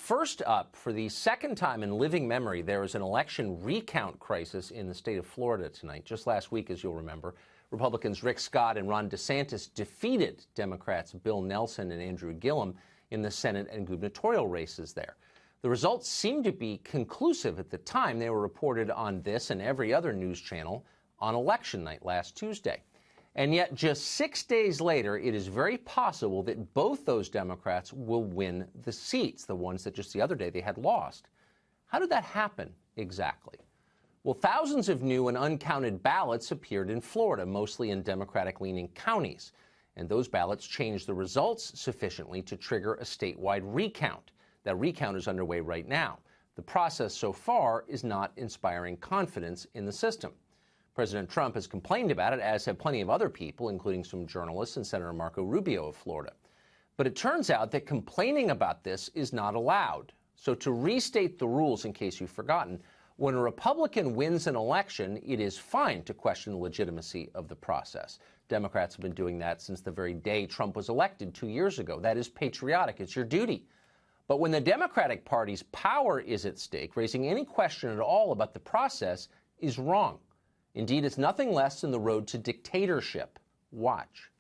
First up, for the second time in living memory, there is an election recount crisis in the state of Florida tonight. Just last week, as you'll remember, Republicans Rick Scott and Ron DeSantis defeated Democrats Bill Nelson and Andrew Gillum in the Senate and gubernatorial races there. The results seemed to be conclusive at the time. They were reported on this and every other news channel on election night last Tuesday. And yet, just 6 days later, it is very possible that both those Democrats will win the seats, the ones that just the other day they had lost. How did that happen exactly? Well, thousands of new and uncounted ballots appeared in Florida, mostly in Democratic-leaning counties. And those ballots changed the results sufficiently to trigger a statewide recount. That recount is underway right now. The process so far is not inspiring confidence in the system. President Trump has complained about it, as have plenty of other people, including some journalists and Senator Marco Rubio of Florida. But it turns out that complaining about this is not allowed. So to restate the rules, in case you've forgotten, when a Republican wins an election, it is fine to question the legitimacy of the process. Democrats have been doing that since the very day Trump was elected 2 years ago. That is patriotic. It's your duty. But when the Democratic Party's power is at stake, raising any question at all about the process is wrong. Indeed, it's nothing less than the road to dictatorship. Watch.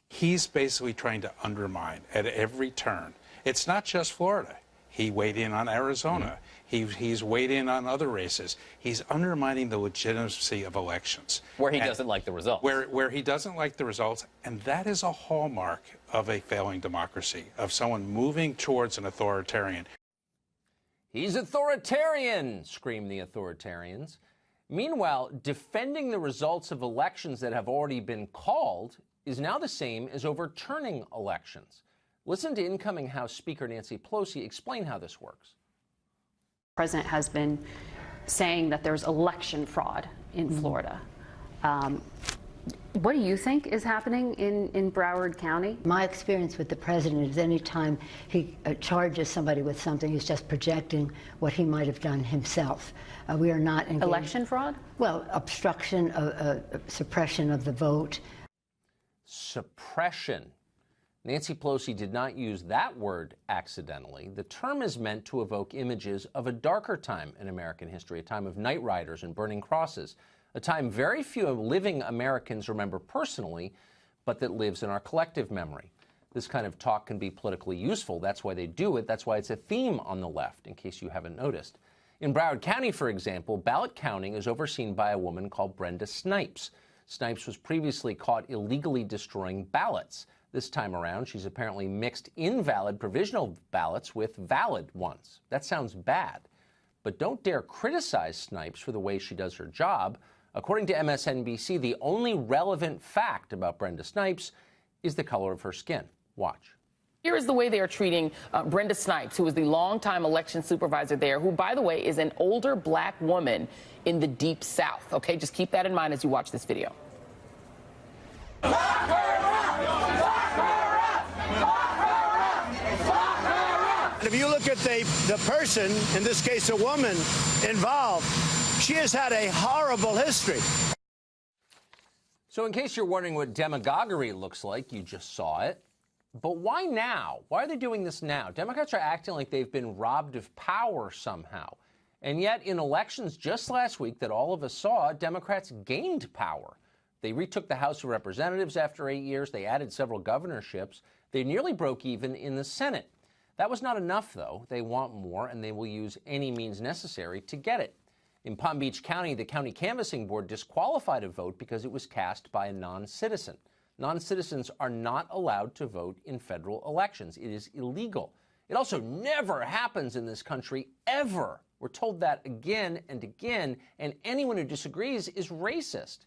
He's basically trying to undermine at every turn. It's not just Florida. He weighed in on Arizona. He's weighed in on other races. He's undermining the legitimacy of elections. Where he doesn't like the results. Where he doesn't like the results. And that is a hallmark of a failing democracy, of someone moving towards an authoritarian. He's authoritarian, scream the authoritarians. Meanwhile, defending the results of elections that have already been called is now the same as overturning elections. Listen to incoming House Speaker Nancy Pelosi explain how this works. The president has been saying that there's election fraud in Florida. What do you think is happening in Broward County? My experience with the president is any time he charges somebody with something, he's just projecting what he might have done himself. We are not engaged. Election fraud? Well, obstruction, suppression of the vote. Suppression. Nancy Pelosi did not use that word accidentally. The term is meant to evoke images of a darker time in American history, a time of night riders and burning crosses, a time very few living Americans remember personally, but that lives in our collective memory. This kind of talk can be politically useful. That's why they do it. That's why it's a theme on the left, in case you haven't noticed. In Broward County, for example, ballot counting is overseen by a woman called Brenda Snipes. Snipes was previously caught illegally destroying ballots. This time around, she's apparently mixed invalid provisional ballots with valid ones. That sounds bad. But don't dare criticize Snipes for the way she does her job. According to MSNBC, the only relevant fact about Brenda Snipes is the color of her skin. Watch. Here is the way they are treating Brenda Snipes, who is the longtime election supervisor there, who, by the way, is an older black woman in the Deep South. Okay, just keep that in mind as you watch this video. And if you look at the person, in this case a woman, involved, she has had a horrible history. So in case you're wondering what demagoguery looks like, you just saw it. But why now? Why are they doing this now? Democrats are acting like they've been robbed of power somehow. And yet in elections just last week that all of us saw, Democrats gained power. They retook the House of Representatives after 8 years. They added several governorships. They nearly broke even in the Senate. That was not enough, though. They want more, and they will use any means necessary to get it. In Palm Beach County, the county canvassing board disqualified a vote because it was cast by a non-citizen. Non-citizens are not allowed to vote in federal elections. It is illegal. It also never happens in this country, ever. We're told that again and again, and anyone who disagrees is racist.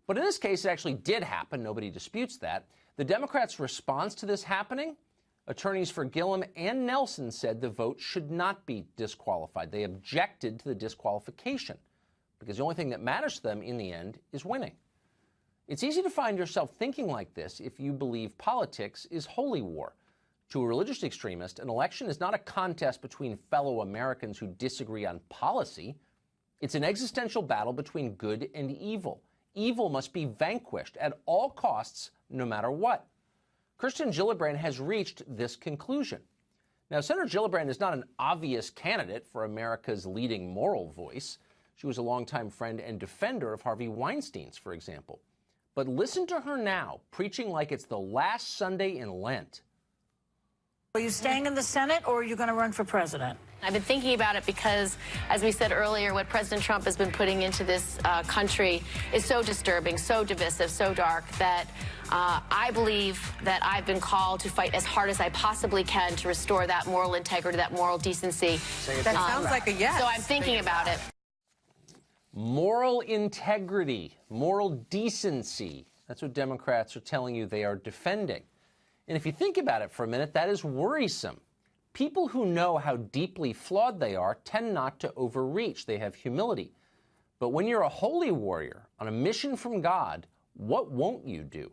But in this case, it actually did happen. Nobody disputes that. The Democrats' response to this happening? Attorneys for Gillum and Nelson said the vote should not be disqualified. They objected to the disqualification because the only thing that matters to them in the end is winning. It's easy to find yourself thinking like this if you believe politics is holy war. To a religious extremist, an election is not a contest between fellow Americans who disagree on policy. It's an existential battle between good and evil. Evil must be vanquished at all costs, no matter what. Kirsten Gillibrand has reached this conclusion. Now, Senator Gillibrand is not an obvious candidate for America's leading moral voice. She was a longtime friend and defender of Harvey Weinstein's, for example. But listen to her now, preaching like it's the last Sunday in Lent. Are you staying in the Senate, or are you going to run for president? I've been thinking about it because, as we said earlier, what President Trump has been putting into this country is so disturbing, so divisive, so dark, that I believe that I've been called to fight as hard as I possibly can to restore that moral integrity, that moral decency. That sounds like a yes. So I'm thinking about it. Moral integrity, moral decency. That's what Democrats are telling you they are defending. And if you think about it for a minute, that is worrisome. People who know how deeply flawed they are tend not to overreach. They have humility. But when you're a holy warrior on a mission from God, what won't you do?